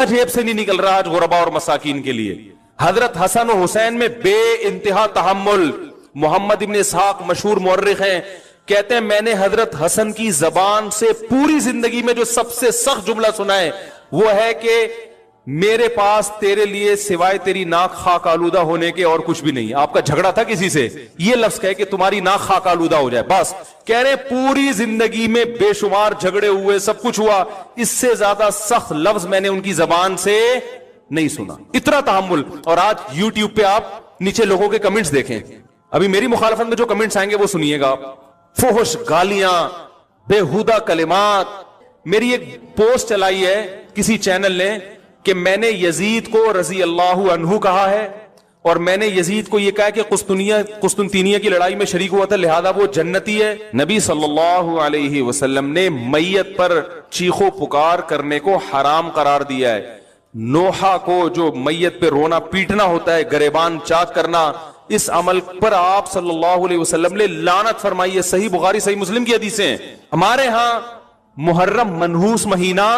जेब से नहीं निकल रहा आज गुरबा और मसाकीन के लिए। हजरत हसन और हुसैन में बे इंतहा तहम्मुल। मोहम्मद इब्न इसहाक मशहूर मुअर्रिख हैं, कहते हैं मैंने हजरत हसन की जबान से पूरी जिंदगी में जो सबसे सख्त जुमला सुना है वो है कि मेरे पास तेरे लिए सिवाय तेरी नाक खाक आलूदा होने के और कुछ भी नहीं। आपका झगड़ा था किसी से, ये लफ्ज कहे कि तुम्हारी नाक खाक आलूदा हो जाए, बस। कह रहे पूरी जिंदगी में बेशुमार झगड़े हुए, सब कुछ हुआ, इससे ज्यादा सख्त लफ्ज मैंने उनकी जबान से नहीं सुना। इतना तहम्मुल। और आज यूट्यूब पे आप नीचे लोगों के कमेंट्स देखें, अभी मेरी मुखालफत में जो कमेंट्स आएंगे वो सुनिएगा आप। फुहश, गालियां, बेहुदा कलिमात। मेरी एक पोस्ट चलाई है किसी चैनल ने कि मैंने यजीद को रजी अल्लाहु अन्हु कहा है और मैंने यजीद को यह कहा कि कुस्तुनतीनिया की लड़ाई में शरीक हुआ था, लिहाजा वो जन्नती है। नबी सल्लल्लाहु अलैहि वसल्लम ने मैयत पर चीखो पुकार करने को हराम करार दिया है। नोहा को जो मैयत पे रोना पीटना होता है, गरेबान चाक करना, इस अमल पर आप सल्लल्लाहु अलैहि वसल्लम ने लानत फरमाई है। सही बुखारी सही मुस्लिम की हदीसें हैं। हमारे यहां मुहर्रम मनहूस महीना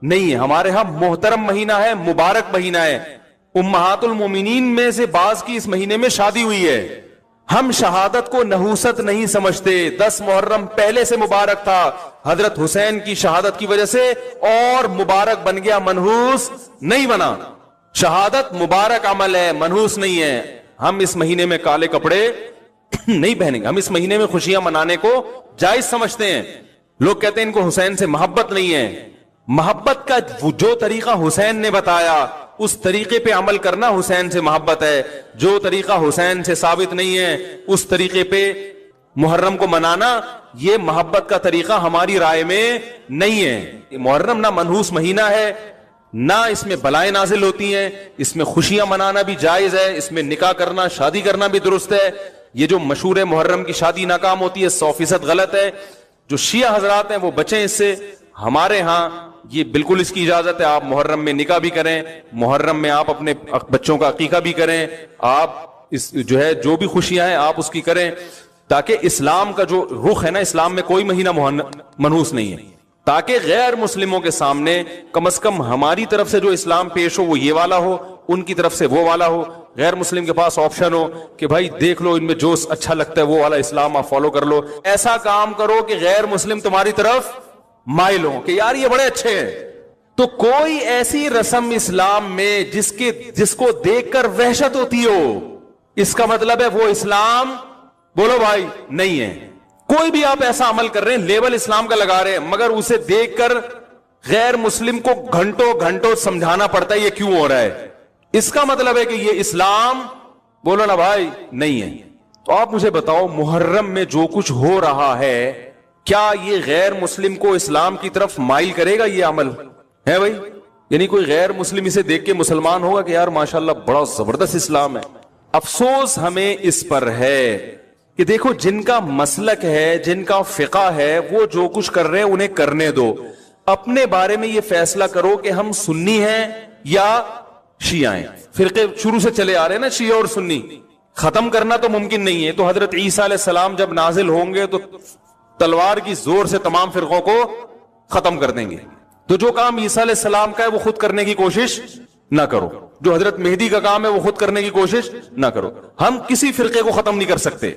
नहीं है, हमारे यहां मोहतरम महीना है, मुबारक महीना है। उम्महातुल मोमिनीन में से बाज की इस महीने में शादी हुई है। हम शहादत को नहूसत नहीं समझते। 10 मुहर्रम पहले से मुबारक था, हजरत हुसैन की शहादत की वजह से और मुबारक बन गया, मनहूस नहीं बना। शहादत मुबारक अमल है, मनहूस नहीं है। हम इस महीने में काले कपड़े नहीं पहनेंगे, हम इस महीने में खुशियां मनाने को जायज समझते हैं। लोग कहते हैं इनको हुसैन से मोहब्बत नहीं है। मोहब्बत का जो तरीका हुसैन ने बताया उस तरीके पे अमल करना हुसैन से मोहब्बत है। जो तरीका हुसैन से साबित नहीं है उस तरीके पे मुहर्रम को मनाना, ये मोहब्बत का तरीका हमारी राय में नहीं है। मुहर्रम ना मनहूस महीना है, ना इसमें बलाएं नाजिल होती हैं, इसमें खुशियां मनाना भी जायज है, इसमें निकाह करना, शादी करना भी दुरुस्त है। ये जो मशहूर है मुहर्रम की शादी नाकाम होती है, 100% गलत है। जो शिया हजरात हैं वो बचें इससे। हमारे यहां ये बिल्कुल इसकी इजाजत है, आप मुहर्रम में निकाह भी करें, मुहर्रम में आप अपने बच्चों का अकीका भी करें, आप इस जो है जो भी खुशियां हैं आप उसकी करें, ताकि इस्लाम का जो रुख है ना, इस्लाम में कोई महीना मनहूस नहीं है, ताकि गैर मुस्लिमों के सामने कम से कम हमारी तरफ से जो इस्लाम पेश हो वो ये वाला हो, उनकी तरफ से वो वाला हो। गैर मुस्लिम के पास ऑप्शन हो कि भाई देख लो इनमें जो अच्छा लगता है वो वाला इस्लाम आप फॉलो कर लो। ऐसा काम करो कि गैर मुस्लिम तुम्हारी तरफ माइल हो कि यार ये बड़े अच्छे हैं। तो कोई ऐसी रस्म इस्लाम में जिसको देखकर वहशत होती हो, इसका मतलब है वो इस्लाम, बोलो भाई, नहीं है। कोई भी आप ऐसा अमल कर रहे हैं, लेबल इस्लाम का लगा रहे हैं, मगर उसे देखकर गैर मुस्लिम को घंटों घंटों समझाना पड़ता है ये क्यों हो रहा है, इसका मतलब है कि ये इस्लाम, बोलो ना भाई, नहीं है। तो आप मुझे बताओ, मुहर्रम में जो कुछ हो रहा है क्या ये गैर मुस्लिम को इस्लाम की तरफ माइल करेगा? ये अमल है भाई? यानी कोई गैर मुस्लिम इसे देख के मुसलमान होगा कि यार माशाल्लाह बड़ा जबरदस्त इस्लाम है? अफसोस हमें इस पर है कि देखो जिनका मसलक है, जिनका फिका है, वो जो कुछ कर रहे हैं उन्हें करने दो। अपने बारे में ये फैसला करो कि हम सुन्नी हैं या शिया हैं। फिरके शुरू से चले आ रहे हैं ना, शिया और सुन्नी, खत्म करना तो मुमकिन नहीं है। तो हजरत ईसा अलैहिस्सलाम जब नाजिल होंगे तो तलवार की जोर से तमाम फिरकों को खत्म कर देंगे। तो जो काम ईसा अलैहिस्सलाम का है वो खुद करने की कोशिश ना करो, जो हजरत मेहदी का काम है वो खुद करने की कोशिश ना करो। हम किसी फिरके को खत्म नहीं कर सकते,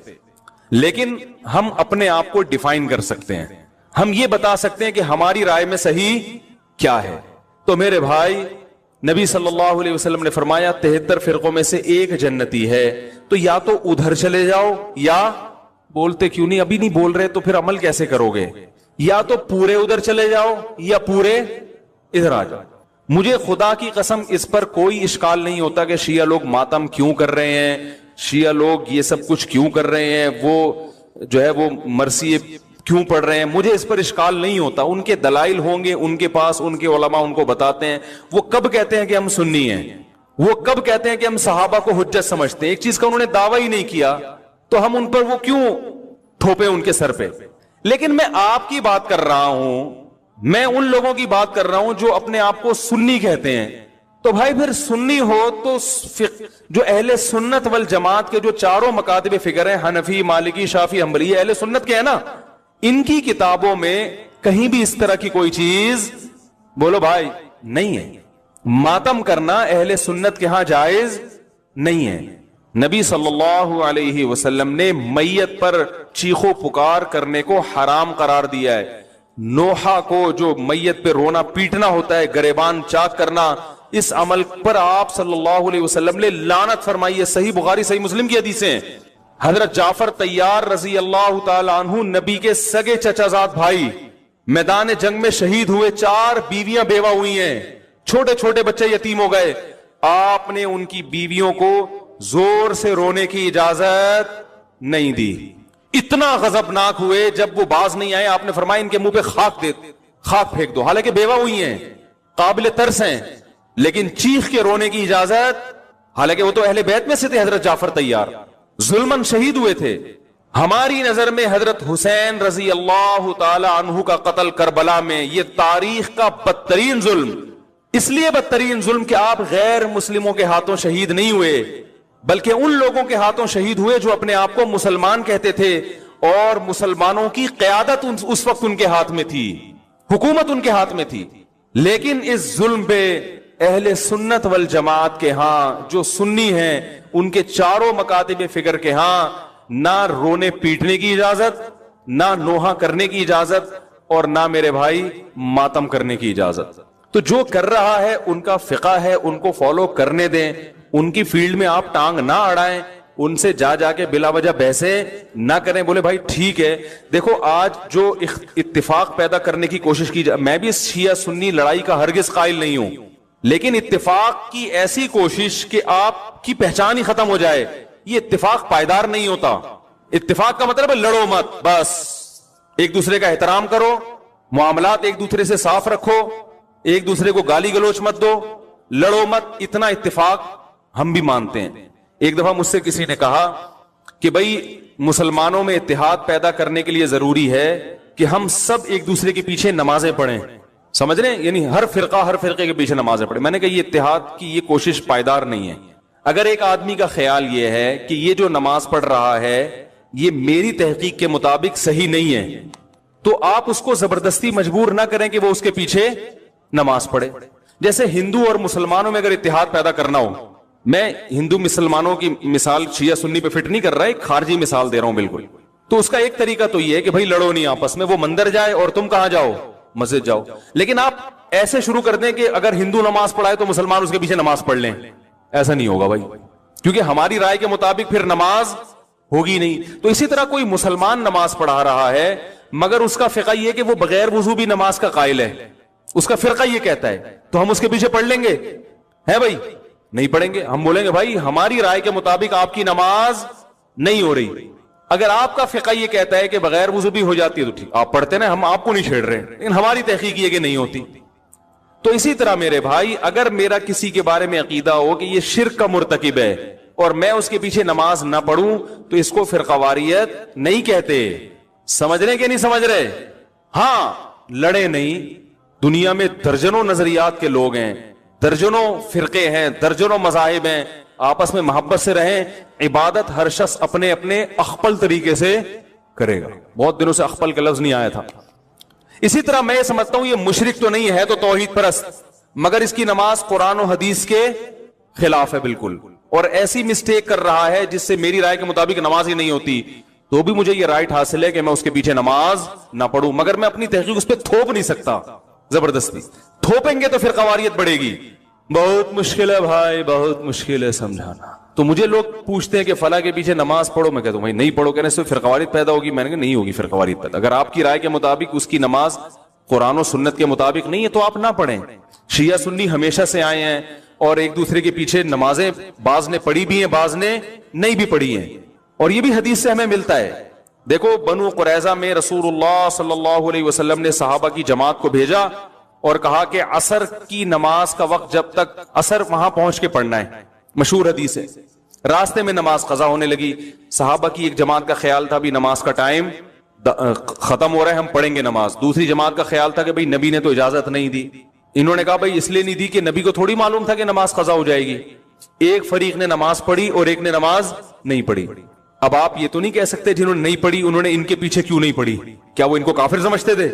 लेकिन हम अपने आप को डिफाइन कर सकते हैं। हम ये बता सकते हैं कि हमारी राय में सही क्या है। तो मेरे भाई, नबी सल्लल्लाहु अलैहि वसल्लम ने फरमाया 73 फिरकों में से एक जन्नती है। तो या तो उधर चले जाओ, या बोलते क्यों नहीं, अभी नहीं बोल रहे तो फिर अमल कैसे करोगे? या तो पूरे उधर चले जाओ या पूरे इधर आ जाओ। मुझे खुदा की कसम इस पर कोई इश्काल नहीं होता कि शिया लोग मातम क्यों कर रहे हैं, शिया लोग ये सब कुछ क्यों कर रहे हैं, वो जो है वो मरसी क्यों पढ़ रहे हैं, मुझे इस पर इश्काल नहीं होता। उनके दलाइल होंगे उनके पास, उनके उलमा उनको बताते हैं। वो कब कहते हैं कि हम सुन्नी हैं, वो कब कहते हैं कि हम सहाबा को हुज्जत समझते हैं? एक चीज का उन्होंने दावा ही नहीं किया तो हम उन पर वो क्यों थोपे उनके सर पे? लेकिन मैं आपकी बात कर रहा हूं, मैं उन लोगों की बात कर रहा हूं जो अपने आप को सुन्नी कहते हैं। तो भाई फिर सुन्नी हो तो जो अहले सुन्नत वल जमात के जो चारों मकातब फिक्र हैं, हनफी, मालिकी, शाफी, हम्बली, अहले सुन्नत के है ना, इनकी किताबों में कहीं भी इस तरह की कोई चीज, बोलो भाई, नहीं है। मातम करना अहले सुन्नत के यहां जायज नहीं है। नबी सल्लल्लाहु अलैहि वसल्लम ने मैयत पर चीखो पुकार करने को हराम करार दिया है। नोहा को, जो मैयत पे रोना पीटना होता है, गरेबान चाक करना, इस अमल पर आप सल्लल्लाहु अलैहि वसल्लम ने लानत फरमाई है। सही बुखारी सही मुस्लिम की हदीसें। हजरत जाफर तैयार रजी अल्लाह ताला अन्हु, नबी के सगे चचाजाद भाई, मैदान जंग में शहीद हुए। 4 बीवियां बेवा हुई हैं, छोटे छोटे बच्चे यतीम हो गए। आपने उनकी बीवियों को जोर से रोने की इजाजत नहीं दी। इतना गजबनाक हुए, जब वो बाज नहीं आए, आपने फरमाया इनके मुंह पे खाक फेंक दो। हालांकि बेवा हुई हैं, काबिल तरस हैं, लेकिन चीख के रोने की इजाजत, हालांकि वो तो अहले बैत में से थे। हजरत जाफर तैयार जुल्मन शहीद हुए थे। हमारी नजर में हजरत हुसैन रजी अल्लाह ताला अन्हु का कत्ल करबला में, यह तारीख का बदतरीन जुल्म, इसलिए बदतरीन जुल्म कि आप गैर मुस्लिमों के हाथों शहीद नहीं हुए, बल्कि उन लोगों के हाथों शहीद हुए जो अपने आप को मुसलमान कहते थे, और मुसलमानों की क़यादत उस वक्त उनके हाथ में थी, हुकूमत उनके हाथ में थी। लेकिन इस जुल्म पे अहले सुन्नत वल जमात के यहां, जो सुन्नी हैं, उनके चारों मकातिब फिक्र के यहां ना रोने पीटने की इजाजत, ना नोहा करने की इजाजत, और ना मेरे भाई मातम करने की इजाजत। तो जो कर रहा है उनका फिक़ा है, उनको फॉलो करने दें। उनकी फील्ड में आप टांग ना अड़ाएं, उनसे जा जाके बिला वजह बहसे ना करें। बोले भाई ठीक है, देखो आज जो इत्तिफाक पैदा करने की कोशिश की जाए, मैं भी शिया सुन्नी लड़ाई का हरगिज कायल नहीं हूं, लेकिन इत्तिफाक की ऐसी कोशिश कि आपकी पहचान ही खत्म हो जाए, ये इत्तिफाक पायदार नहीं होता। इत्तिफाक का मतलब है लड़ो मत, बस एक दूसरे का एहतराम करो, मामलात एक दूसरे से साफ रखो, एक दूसरे को गाली गलोच मत दो, लड़ो मत, इतना इत्तिफाक हम भी मानते हैं। एक दफा मुझसे किसी ने कहा कि भाई मुसलमानों में इत्तिहाद पैदा करने के लिए जरूरी है कि हम सब एक दूसरे के पीछे नमाजें पढ़ें, समझ रहे हैं, यानी हर फिरके के पीछे नमाजें पढ़े। मैंने कहा ये इत्तिहाद की ये कोशिश पायदार नहीं है। अगर एक आदमी का ख्याल ये है कि ये जो नमाज पढ़ रहा है ये मेरी तहकीक के मुताबिक सही नहीं है, तो आप उसको जबरदस्ती मजबूर ना करें कि वो उसके पीछे नमाज पढ़े। जैसे हिंदू और मुसलमानों में अगर इत्तिहाद पैदा करना हो, मैं हिंदू मुसलमानों की मिसाल शिया सुन्नी पे फिट नहीं कर रहा है, एक खारजी मिसाल दे रहा हूं बिल्कुल। तो उसका एक तरीका तो ये है कि भाई लड़ो नहीं आपस में, वो मंदिर जाए और तुम कहां जाओ, मस्जिद जाओ। लेकिन आप ऐसे शुरू कर दें कि अगर हिंदू नमाज पढ़ाए तो मुसलमान उसके पीछे नमाज पढ़ लें, ऐसा नहीं होगा भाई, क्योंकि हमारी राय के मुताबिक फिर नमाज होगी नहीं। तो इसी तरह कोई मुसलमान नमाज पढ़ा रहा है मगर उसका फिक़ा ये कि वो बगैर वुजू भी नमाज का कायल है, उसका फिरका ये कहता है, तो हम उसके पीछे पढ़ लेंगे? है भाई, नहीं पढ़ेंगे। हम बोलेंगे भाई हमारी राय के मुताबिक आपकी नमाज नहीं हो रही। अगर आपका फिक़ा ये कहता है कि बगैर वुजू भी हो जाती है तो ठीक, आप पढ़ते ना, हम आपको नहीं छेड़ रहे, लेकिन हमारी तहकीक ये कि नहीं होती। तो इसी तरह मेरे भाई, अगर मेरा किसी के बारे में अकीदा हो कि ये शिर्क का मुर्तकिब है और मैं उसके पीछे नमाज ना पढ़ूं, तो इसको फिरकावारियत नहीं कहते। समझ रहे कि नहीं समझ रहे? हाँ, लड़े नहीं। दुनिया में दर्जनों नजरियात के लोग हैं, दर्जनों फिरके हैं, दर्जनों मज़ाहिब हैं, आपस में मोहब्बत से रहें। इबादत हर शख्स अपने अपने अख्पल तरीके से करेगा। बहुत दिनों से अख्पल का लफ्ज नहीं आया था। इसी तरह मैं समझता हूं ये मुशरिक तो नहीं है, तो तौहीद परस्त, मगर इसकी नमाज कुरान और हदीस के खिलाफ है बिल्कुल, और ऐसी मिस्टेक कर रहा है जिससे मेरी राय के मुताबिक नमाज ही नहीं होती, तो भी मुझे ये राइट हासिल है कि मैं उसके पीछे नमाज ना पढ़ूं, मगर मैं अपनी तहकीक उस पर थोप नहीं सकता जबरदस्ती। थोपेंगे तो फिर कवारियत बढ़ेगी। बहुत मुश्किल है भाई, बहुत मुश्किल है समझाना। तो मुझे लोग पूछते हैं कि फला के पीछे नमाज पढ़ो, मैं कहता हूं भाई नहीं पढ़ो, कहने से फिरकावारियत पैदा होगी। मैंने कहा नहीं होगी फिरकावारियत पैदा। अगर आपकी राय के मुताबिक उसकी नमाज कुरान और सुन्नत के मुताबिक नहीं है तो आप ना पढ़ें। शिया सुन्नी हमेशा से आए हैं और एक दूसरे के पीछे नमाजें बाज ने पढ़ी भी हैं, बाज ने नहीं भी पढ़ी हैं, और ये भी हदीस से हमें मिलता है। देखो, बनु कुरैजा में रसूलुल्लाह सल्लल्लाहु अलैहि वसल्लम ने सहाबा की जमात को भेजा और कहा कि असर की नमाज का वक्त जब तक असर वहां पहुंच के पढ़ना है। मशहूर हदीस है। रास्ते में नमाज कज़ा होने लगी। सहाबा की एक जमात का ख्याल था भी नमाज का टाइम खत्म हो रहा है, हम पढ़ेंगे नमाज। दूसरी जमात का ख्याल था कि भाई नबी ने तो इजाजत नहीं दी। इन्होंने कहा भाई इसलिए नहीं दी कि नबी को थोड़ी मालूम था कि नमाज कज़ा हो जाएगी। एक फरीक ने नमाज पढ़ी और एक ने नमाज नहीं पढ़ी। अब आप ये तो नहीं कह सकते जिन्होंने नहीं पढ़ी उन्होंने इनके पीछे क्यों नहीं पढ़ी, क्या वो इनको काफिर समझते थे?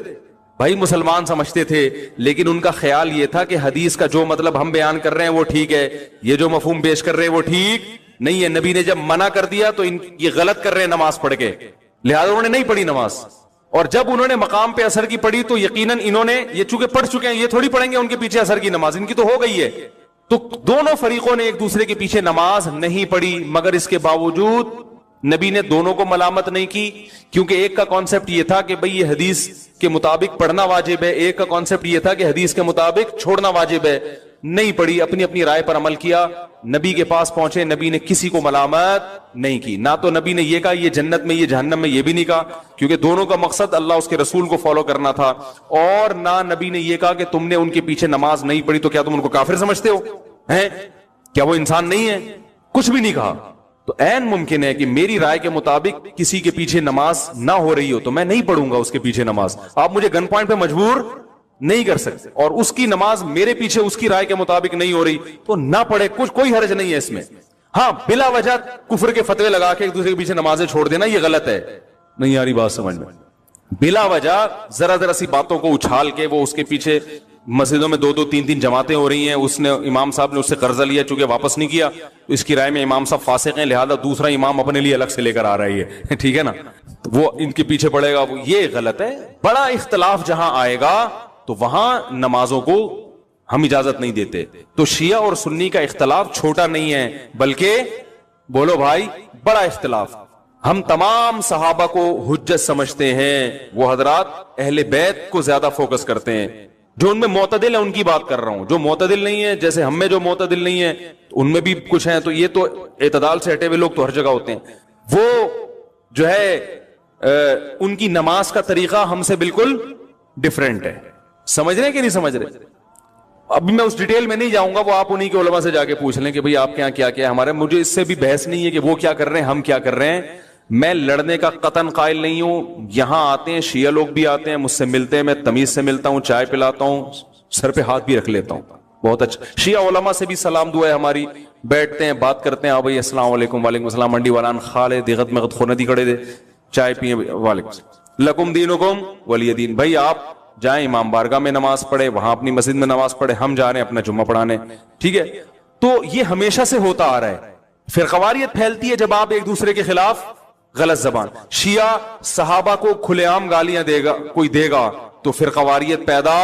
بھائی مسلمان سمجھتے تھے، لیکن ان کا خیال یہ تھا کہ حدیث کا جو مطلب ہم بیان کر رہے ہیں وہ ٹھیک ہے، یہ جو مفہوم پیش کر رہے ہیں وہ ٹھیک نہیں ہے. نبی نے جب منع کر دیا تو یہ غلط کر رہے ہیں نماز پڑھ کے، لہذا انہوں نے نہیں پڑھی نماز. اور جب انہوں نے مقام پہ اثر کی پڑھی تو یقیناً انہوں نے، یہ چونکہ پڑھ چکے ہیں، یہ تھوڑی پڑھیں گے ان کے پیچھے اثر کی نماز، ان کی تو ہو گئی ہے. تو دونوں فریقوں نے ایک دوسرے کے پیچھے نماز نہیں پڑھی، مگر اس کے باوجود نبی نے دونوں کو ملامت نہیں کی، کیونکہ ایک کا کانسیپٹ یہ تھا کہ بھئی یہ حدیث کے مطابق پڑھنا واجب ہے، ایک کا کانسیپٹ یہ تھا کہ حدیث کے مطابق چھوڑنا واجب ہے. نہیں پڑھی، اپنی اپنی رائے پر عمل کیا، نبی کے پاس پہنچے، نبی نے کسی کو ملامت نہیں کی. نہ تو نبی نے یہ کہا یہ جنت میں یہ جہنم میں، یہ بھی نہیں کہا، کیونکہ دونوں کا مقصد اللہ اس کے رسول کو فالو کرنا تھا. اور نہ نبی نے یہ کہا کہ تم نے ان کے پیچھے نماز نہیں پڑھی تو کیا تم ان کو کافر سمجھتے ہو ہیں، کیا وہ انسان نہیں ہے، کچھ بھی نہیں کہا. تو عین ممکن ہے کہ میری رائے کے مطابق کسی کے پیچھے نماز نہ ہو رہی ہو تو میں نہیں پڑھوں گا اس کے پیچھے نماز. آپ مجھے گن پوائنٹ پہ مجبور نہیں کر سکتے، اور اس کی نماز میرے پیچھے اس کی رائے کے مطابق نہیں ہو رہی تو نہ پڑھے، کچھ کوئی حرج نہیں ہے اس میں. ہاں بلا وجہ کفر کے فتوے لگا کے ایک دوسرے کے پیچھے نمازیں چھوڑ دینا یہ غلط ہے. نہیں آ رہی بات سمجھ میں؟ بلا وجہ ذرا سی باتوں کو اچھال کے وہ اس کے پیچھے، مسجدوں میں 2-2 3-3 جماعتیں ہو رہی ہیں، اس نے امام صاحب نے اس سے قرضہ لیا چونکہ واپس نہیں کیا، اس کی رائے میں امام صاحب فاسق ہیں، لہذا دوسرا امام اپنے لیے الگ سے لے کر آ رہی ہے، ٹھیک ہے نا، وہ ان کے پیچھے پڑے گا، یہ غلط ہے. بڑا اختلاف جہاں آئے گا تو وہاں نمازوں کو ہم اجازت نہیں دیتے. تو شیعہ اور سنی کا اختلاف چھوٹا نہیں ہے، بلکہ بولو بھائی بڑا اختلاف. ہم تمام صحابہ کو حجت سمجھتے ہیں، وہ حضرات اہل بیت کو زیادہ فوکس کرتے ہیں. جو ان میں معتدل ہے ان کی بات کر رہا ہوں، جو معتدل نہیں ہے، جیسے ہم میں جو معتدل نہیں ہے ان میں بھی کچھ ہیں، تو یہ تو اعتدال سے ہٹے ہوئے لوگ تو ہر جگہ ہوتے ہیں. وہ جو ہے ان کی نماز کا طریقہ ہم سے بالکل ڈیفرنٹ ہے. سمجھ رہے ہیں کہ نہیں سمجھ رہے؟ ابھی میں اس ڈیٹیل میں نہیں جاؤں گا، وہ آپ انہی کے علماء سے جا کے پوچھ لیں کہ بھئی آپ کے یہاں کیا کیا ہے. ہمارے مجھے اس سے بھی بحث نہیں ہے کہ وہ کیا کر رہے ہیں ہم کیا کر رہے ہیں. میں لڑنے کا قطن قائل نہیں ہوں. یہاں آتے ہیں شیعہ لوگ بھی آتے ہیں، مجھ سے ملتے ہیں، میں تمیز سے ملتا ہوں، چائے پلاتا ہوں، سر پہ ہاتھ بھی رکھ لیتا ہوں. بہت اچھا. شیعہ علماء سے بھی سلام دعا ہے ہماری، بیٹھتے ہیں بات کرتے ہیں. ہاں بھائی السلام علیکم. وعلیکم السلام. منڈی والان خالے دیغت میں خوندی کھڑے دے چائے پیئے. وعلیکم السلام. لکم دینکم ولی دین. بھائی آپ جائیں امام بارگاہ میں نماز پڑھے، وہاں اپنی مسجد میں نماز پڑھے، ہم جا رہے ہیں اپنا جمعہ پڑھانے، ٹھیک ہے. تو یہ ہمیشہ سے ہوتا آ رہا ہے. فرقواریت پھیلتی ہے جب آپ ایک دوسرے کے خلاف غلط زبان. شیعہ صحابہ کو کھلے عام گالیاں دے گا، کوئی دے گا تو فرقواریت پیدا،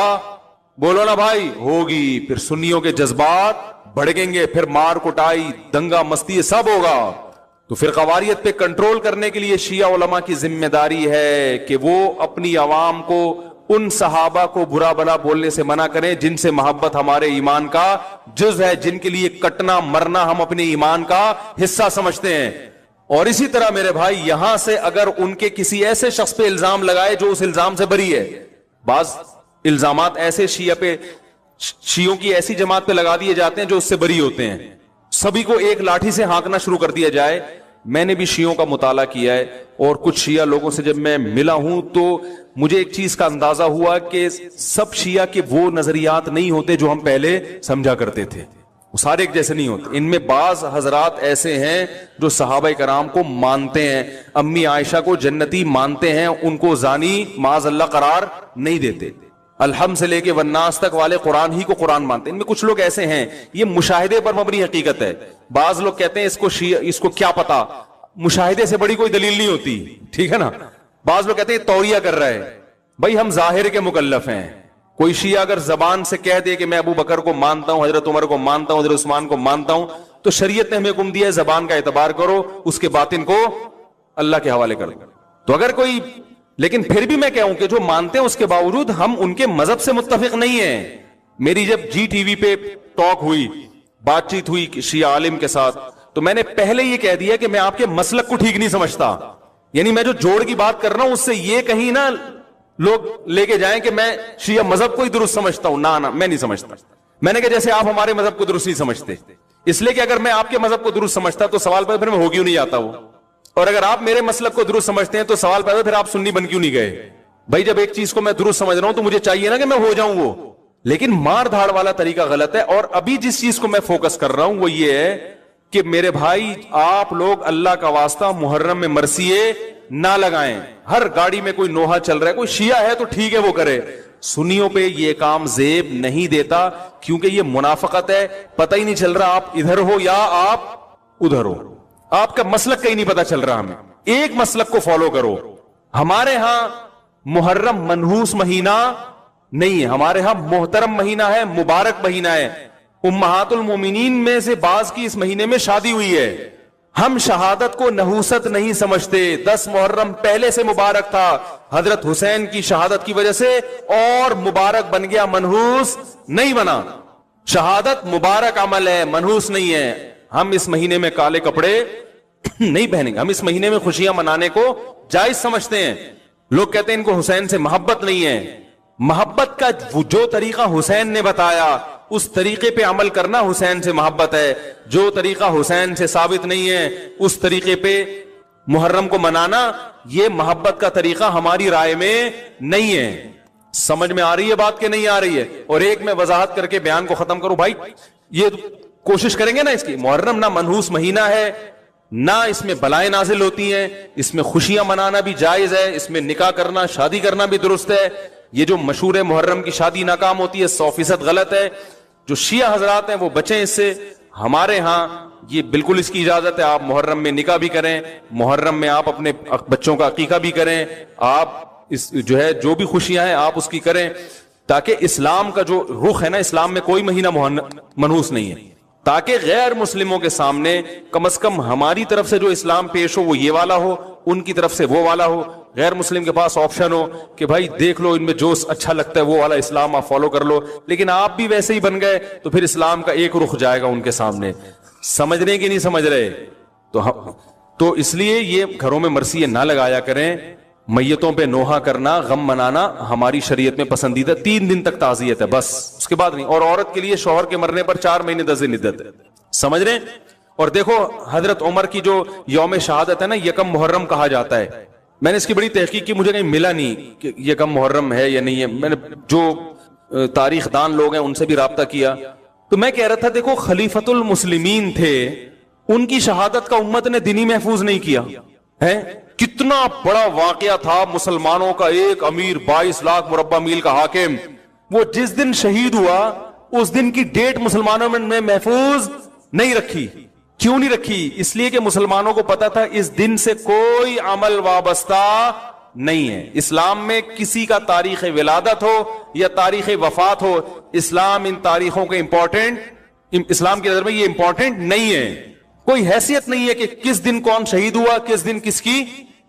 بولو نا بھائی، ہوگی. پھر سنیوں کے جذبات بڑھیں گے، پھر مار کٹائی، دنگا مستی، سب ہوگا. تو فرقواریت پہ کنٹرول کرنے کے لیے شیعہ علماء کی ذمہ داری ہے کہ وہ اپنی عوام کو ان صحابہ کو برا بلا بولنے سے منع کریں جن سے محبت ہمارے ایمان کا جز ہے، جن کے لیے کٹنا مرنا ہم اپنے ایمان کا حصہ سمجھتے ہیں. اور اسی طرح میرے بھائی یہاں سے اگر ان کے کسی ایسے شخص پہ الزام لگائے جو اس الزام سے بری ہے، بعض الزامات ایسے شیعوں کی ایسی جماعت پہ لگا دیے جاتے ہیں جو اس سے بری ہوتے ہیں، سبھی کو ایک لاٹھی سے ہانکنا شروع کر دیا جائے. میں نے بھی شیعوں کا مطالعہ کیا ہے اور کچھ شیعہ لوگوں سے جب میں ملا ہوں تو مجھے ایک چیز کا اندازہ ہوا کہ سب شیعہ کے وہ نظریات نہیں ہوتے جو ہم پہلے سمجھا کرتے تھے، وہ سارے ایک جیسے نہیں ہوتے. ان میں بعض حضرات ایسے ہیں جو صحابہ کرام کو مانتے ہیں، امی عائشہ کو جنتی مانتے ہیں، ان کو زانی معاذ اللہ قرار نہیں دیتے، الحمد سے لے کے والناس تک والے قرآن ہی کو قرآن مانتے ہیں. ان میں کچھ لوگ ایسے ہیں، یہ مشاہدے پر مبنی حقیقت ہے. بعض لوگ کہتے ہیں اس کو کیا پتا، مشاہدے سے بڑی کوئی دلیل نہیں ہوتی، ٹھیک ہے نا. بعض لوگ کہتے ہیں توریہ کر رہا ہے. بھائی ہم ظاہر کے مکلف ہیں. کوئی شیعہ اگر زبان سے کہہ دے کہ میں ابو بکر کو مانتا ہوں، حضرت عمر کو مانتا ہوں، حضرت عثمان کو مانتا ہوں، تو شریعت نے ہمیں حکم دیا ہے زبان کا اعتبار کرو، اس کے باطن کو اللہ کے حوالے کرو. تو اگر کوئی، لیکن پھر بھی میں کہوں کہ جو مانتے ہیں اس کے باوجود ہم ان کے مذہب سے متفق نہیں ہیں. میری جب جی ٹی وی پہ ٹاک ہوئی، بات چیت ہوئی شیعہ عالم کے ساتھ، تو میں نے پہلے یہ کہہ دیا کہ میں آپ کے مسلک کو ٹھیک نہیں سمجھتا. یعنی میں جو جوڑ کی بات کر رہا ہوں اس سے یہ کہیں نہ لوگ لے کے جائیں کہ میں شیعہ مذہب کو ہی درست سمجھتا ہوں. نہ میں نہیں سمجھتا. میں نے کہا جیسے آپ ہمارے مذہب کو درست نہیں سمجھتے، اس لیے کہ اگر میں آپ کے مذہب کو درست سمجھتا تو سوال پیدا پھر میں ہو کیوں نہیں آتا وہ، اور اگر آپ میرے مسلک کو درست سمجھتے ہیں تو سوال پیدا پھر آپ سنی بن کیوں نہیں گئے. بھائی جب ایک چیز کو میں درست سمجھ رہا ہوں تو مجھے چاہیے نا کہ میں ہو جاؤں وہ. لیکن مار دھاڑ والا طریقہ غلط ہے. اور ابھی جس چیز کو میں فوکس کر رہا ہوں وہ یہ ہے کہ میرے بھائی آپ لوگ اللہ کا واسطہ محرم میں مرثیے نہ لگائیں. ہر گاڑی میں کوئی نوحہ چل رہا ہے, کوئی شیعہ ہے تو ٹھیک ہے وہ کرے, سنیوں پہ یہ کام زیب نہیں دیتا, کیونکہ یہ منافقت ہے. پتہ ہی نہیں چل رہا آپ ادھر ہو یا آپ ادھر ہو, آپ کا مسلک کہیں نہیں پتا چل رہا. ہمیں ایک مسلک کو فالو کرو. ہمارے ہاں محرم منحوس مہینہ نہیں ہے, ہمارے ہاں محترم مہینہ ہے, مبارک مہینہ ہے. امہات المومنین میں سے بعض کی اس مہینے میں شادی ہوئی ہے. ہم شہادت کو نحوست نہیں سمجھتے. 10 محرم پہلے سے مبارک تھا, حضرت حسین کی شہادت کی وجہ سے اور مبارک بن گیا, منحوس نہیں بنا. شہادت مبارک عمل ہے, منحوس نہیں ہے. ہم اس مہینے میں کالے کپڑے نہیں پہنیں گے, ہم اس مہینے میں خوشیاں منانے کو جائز سمجھتے ہیں. لوگ کہتے ہیں ان کو حسین سے محبت نہیں ہے. محبت کا جو طریقہ حسین نے بتایا اس طریقے پہ عمل کرنا حسین سے محبت ہے. جو طریقہ حسین سے ثابت نہیں ہے اس طریقے پہ محرم کو منانا یہ محبت کا طریقہ ہماری رائے میں نہیں ہے. سمجھ میں آ رہی ہے بات کہ نہیں آ رہی ہے؟ اور ایک میں وضاحت کر کے بیان کو ختم کروں. بھائی یہ کوشش کریں گے نا اس کی, محرم نہ منحوس مہینہ ہے, نہ اس میں بلائیں نازل ہوتی ہیں, اس میں خوشیاں منانا بھی جائز ہے, اس میں نکاح کرنا شادی کرنا بھی درست ہے. یہ جو مشہور ہے محرم کی شادی ناکام ہوتی ہے 100% غلط ہے. جو شیعہ حضرات ہیں وہ بچیں اس سے. ہمارے ہاں یہ بالکل اس کی اجازت ہے, آپ محرم میں نکاح بھی کریں, محرم میں آپ اپنے بچوں کا عقیقہ بھی کریں, آپ اس جو ہے جو بھی خوشیاں ہیں آپ اس کی کریں, تاکہ اسلام کا جو رخ ہے نا, اسلام میں کوئی مہینہ منحوس نہیں ہے, تاکہ غیر مسلموں کے سامنے کم از کم ہماری طرف سے جو اسلام پیش ہو وہ یہ والا ہو, ان کی طرف سے وہ والا ہو. غیر مسلم کے پاس آپشن ہو کہ بھائی دیکھ لو ان میں جو اچھا لگتا ہے وہ والا اسلام آپ فالو کر لو, لیکن آپ بھی ویسے ہی بن گئے تو پھر اسلام کا ایک رخ جائے گا ان کے سامنے. سمجھ رہے کہ نہیں سمجھ رہے؟ تو اس لیے یہ گھروں میں مرثیے نہ لگایا کریں. میتوں پہ نوحہ کرنا, غم منانا ہماری شریعت میں پسندیدہ. 3 دن تک تعزیت ہے بس, اس کے بعد نہیں. اور عورت کے لیے شوہر کے مرنے پر 4 مہینے 10 دن عدت ہے. سمجھ رہے ہیں؟ اور دیکھو حضرت عمر کی جو یوم شہادت ہے نا, یکم محرم کہا جاتا ہے. میں نے اس کی بڑی تحقیق کی, مجھے کہیں ملا نہیں کہ یکم محرم ہے یا نہیں ہے. میں نے جو تاریخ دان لوگ ہیں ان سے بھی رابطہ کیا, تو میں کہہ رہا تھا دیکھو خلیفۃ المسلمین تھے, ان کی شہادت کا امت نے دینی محفوظ نہیں کیا ہے. کتنا بڑا واقعہ تھا, مسلمانوں کا ایک امیر 22 لاکھ مربع میل کا حاکم, وہ جس دن شہید ہوا اس دن کی ڈیٹ مسلمانوں نے محفوظ نہیں رکھی. کیوں نہیں رکھی؟ اس لیے کہ مسلمانوں کو پتا تھا اس دن سے کوئی عمل وابستہ نہیں ہے. اسلام میں کسی کا تاریخ ولادت ہو یا تاریخ وفات ہو, اسلام ان تاریخوں کے امپورٹنٹ, اسلام کی نظر میں یہ امپورٹنٹ نہیں ہے. کوئی حیثیت نہیں ہے کہ کس دن کون شہید ہوا, کس دن کس کی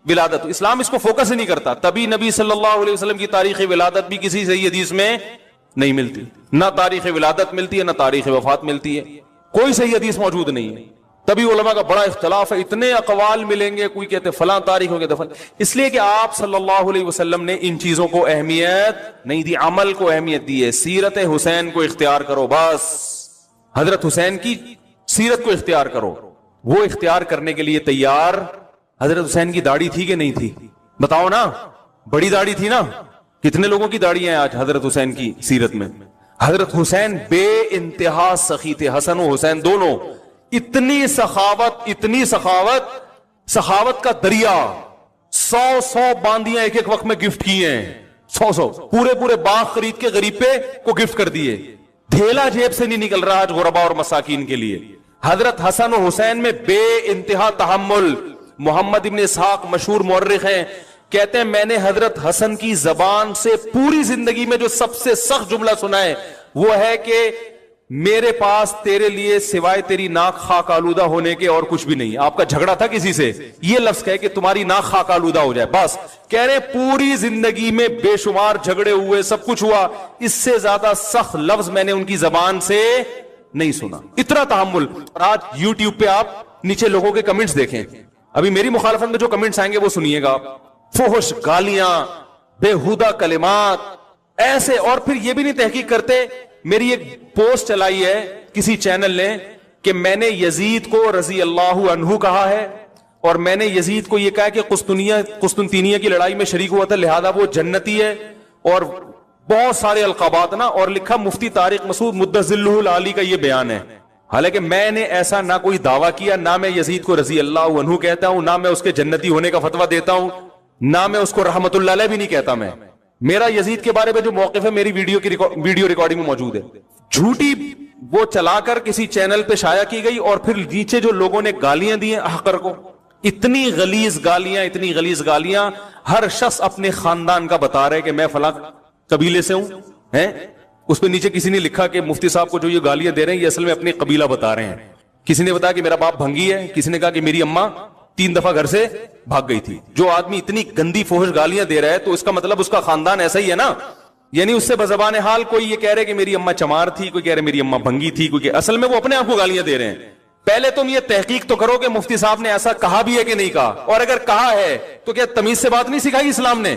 ولادت. اسلام اس کو فوکس ہی نہیں کرتا. تبھی نبی صلی اللہ علیہ وسلم کی تاریخ ولادت بھی کسی صحیح حدیث میں نہیں ملتی, نہ تاریخ ولادت ملتی ہے نہ تاریخ وفات ملتی ہے, کوئی صحیح حدیث موجود نہیں ہے. تبھی علماء کا بڑا اختلاف ہے, اتنے اقوال ملیں گے, کوئی کہتے فلاں تاریخ ہو کہتے فلاں. اس لیے کہ آپ صلی اللہ علیہ وسلم نے ان چیزوں کو اہمیت نہیں دی, عمل کو اہمیت دی ہے. سیرت حسین کو اختیار کرو بس, حضرت حسین کی سیرت کو اختیار کرو. وہ اختیار کرنے کے لیے تیار. حضرت حسین کی داڑھی تھی کہ نہیں تھی؟ بتاؤ نا, بڑی داڑھی تھی نا. کتنے لوگوں کی داڑھی ہیں آج حضرت حسین کی سیرت میں؟ حضرت حسین بے انتہا سخی تھے, حسن و حسین دونوں. اتنی سخاوت, اتنی سخاوت, سخاوت کا دریا. 100 باندیاں ایک ایک وقت میں گفٹ کی ہیں, 100 پورے باغ خرید کے غریب پہ کو گفٹ کر دیے. دھیلا جیب سے نہیں نکل رہا آج غربا اور مساکین کے لیے. حضرت حسن و حسین میں بے انتہا تحمل. محمد ابن اسحاق مشہور مورخ ہیں, کہتے ہیں میں نے حضرت حسن کی زبان سے پوری زندگی میں جو سب سے سخت جملہ سنا ہے وہ ہے کہ میرے پاس تیرے لیے سوائے تیری ناک خاک آلودہ ہونے کے اور کچھ بھی نہیں. آپ کا جھگڑا تھا کسی سے, یہ لفظ کہے کہ تمہاری ناک خاک آلودہ ہو جائے بس. کہہ رہے پوری زندگی میں بے شمار جھگڑے ہوئے, سب کچھ ہوا, اس سے زیادہ سخت لفظ میں نے ان کی زبان سے نہیں سنا. اتنا تحمل. اور آج یوٹیوب پہ آپ نیچے لوگوں کے کمنٹس دیکھیں, ابھی میری مخالفت میں جو کمنٹس آئیں گے وہ سنیے گا. فحش گالیاں, بےہودہ کلمات ایسے. اور پھر یہ بھی نہیں تحقیق کرتے. میری ایک پوسٹ چلائی ہے کسی چینل نے کہ میں نے یزید کو رضی اللہ عنہ کہا ہے, اور میں نے یزید کو یہ کہا کہ قسطنطینیہ کی لڑائی میں شریک ہوا تھا لہذا وہ جنتی ہے, اور بہت سارے القابات نا. اور لکھا مفتی طارق مسعود مدظلہ العالی کا یہ بیان ہے. حالانکہ میں نے ایسا نہ کوئی دعویٰ کیا, نہ میں یزید کو رضی اللہ عنہ کہتا ہوں, نہ میں اس کے جنتی ہونے کا فتویٰ دیتا ہوں. ना मैं उसको रहमतुल्लाह अलैह भी नहीं कहता। मैं मेरा यजीद के बारे में जो मौक़िफ़ है मेरी वीडियो रिकॉर्डिंग में मौजूद है। झूठी वो चलाकर किसी चैनल पे शाया की गई और फिर नीचे जो लोगों ने गालियां दी हैं अहकर को, इतनी गलीज गालियां, हर शख्स अपने खानदान का बता रहे कि मैं फला कबीले से हूं, हैं? उस पर नीचे किसी ने लिखा कि मुफ्ती साहब को जो ये गालियां दे रहे हैं ये असल में अपने कबीला बता रहे हैं। किसी ने बताया कि मेरा बाप भंगी है, किसी ने कहा कि मेरी अम्मा 3 दफा घर से भाग गई थी। जो आदमी इतनी गंदी फोहश गालियां दे रहा है तो इसका मतलब उसका खानदान ऐसा ही है ना। यानी उससे बज़बान हाल कोई ये कह रहे कि मेरी अम्मा चमार थी, कोई कह रहे मेरी अम्मा भंगी थी, कोई असल में वो अपने आप को गालियां दे रहे हैं। पहले तुम ये तहकीक तो करो कि मुफ्ती साहब ने ऐसा कहा भी है कि नहीं कहा, और अगर कहा है तो क्या तमीज से बात नहीं सिखाई इस्लाम ने?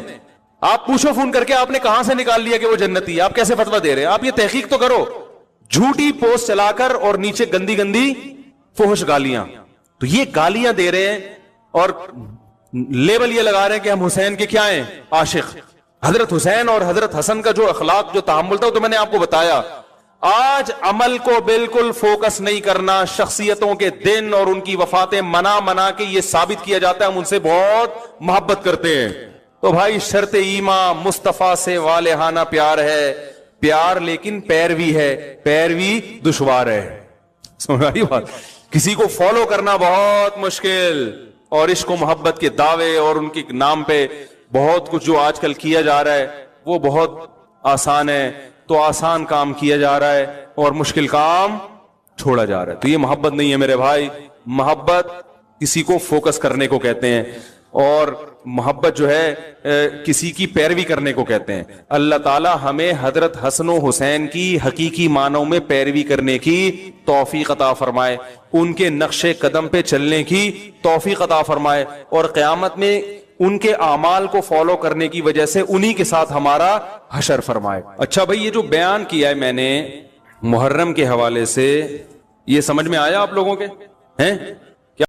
आप पूछो फोन करके आपने कहां से निकाल लिया कि वो जन्नती है, आप कैसे फतवा दे रहे हैं? आप ये तहकीक तो करो। झूठी पोस्ट चलाकर और नीचे गंदी गंदी फोहश गालियां, तो ये गालियां दे रहे हैं और लेबल ये लगा रहे हैं कि हम हुसैन के क्या हैं, आशिक। हजरत हुसैन और हजरत हसन का जो अखलाक, जो तहम्मुल था, तो मैंने आपको बताया। आज अमल को बिल्कुल फोकस नहीं करना, शख्सियतों के दिन और उनकी वफातें मना मना के ये साबित किया जाता है हम उनसे बहुत मोहब्बत करते हैं। तो भाई शर्त ईमा मुस्तफा से वालेहाना प्यार है, प्यार लेकिन पैरवी है, पैरवी दुश्वार है। समझ आई बात? किसी को फॉलो करना बहुत मुश्किल, और इश्क मोहब्बत के दावे और उनके नाम पे बहुत कुछ जो आजकल किया जा रहा है वो बहुत आसान है। तो आसान काम किया जा रहा है और मुश्किल काम छोड़ा जा रहा है। तो ये मोहब्बत नहीं है मेरे भाई। मोहब्बत किसी को फोकस करने को कहते हैं, और मोहब्बत जो है किसी की पैरवी करने को कहते हैं। अल्लाह ताला हमें हजरत हसन और हुसैन की हकीकी मानों में पैरवी करने की तौफीक अता फरमाए, उनके नक्शे कदम पे चलने की तौफीक अता फरमाए, और क़यामत में उनके आमाल को फॉलो करने की वजह से उन्हीं के साथ हमारा हशर फरमाए। अच्छा भाई, ये जो बयान किया है मैंने मुहर्रम के हवाले से, ये समझ में आया आप लोगों के? हैं?